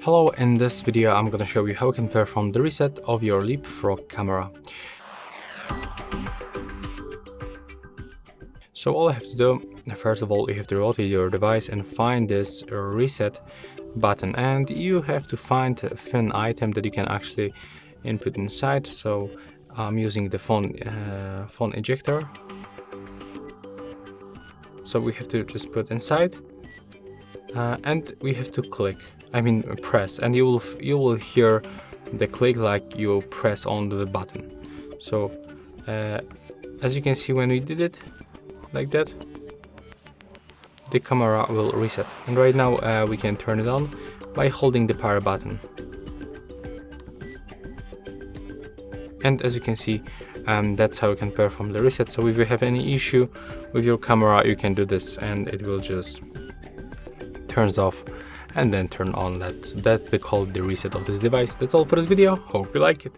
Hello, in this video I'm gonna show you how you can perform the reset of your LeapFrog camera. So all I have to do, first of all, you have to rotate your device and find this reset button, and you have to find a thin item that you can actually input inside. So I'm using the phone ejector. So we have to just put inside, and we have to press, and you will hear the click like you press on the button. So as you can see, when we did it like that, the camera will reset. And right now we can turn it on by holding the power button. And as you can see, that's how you can perform the reset. So if you have any issue with your camera, you can do this and it will just turns off and then turn on. That's the reset of this device. That's all for this video. Hope you like it.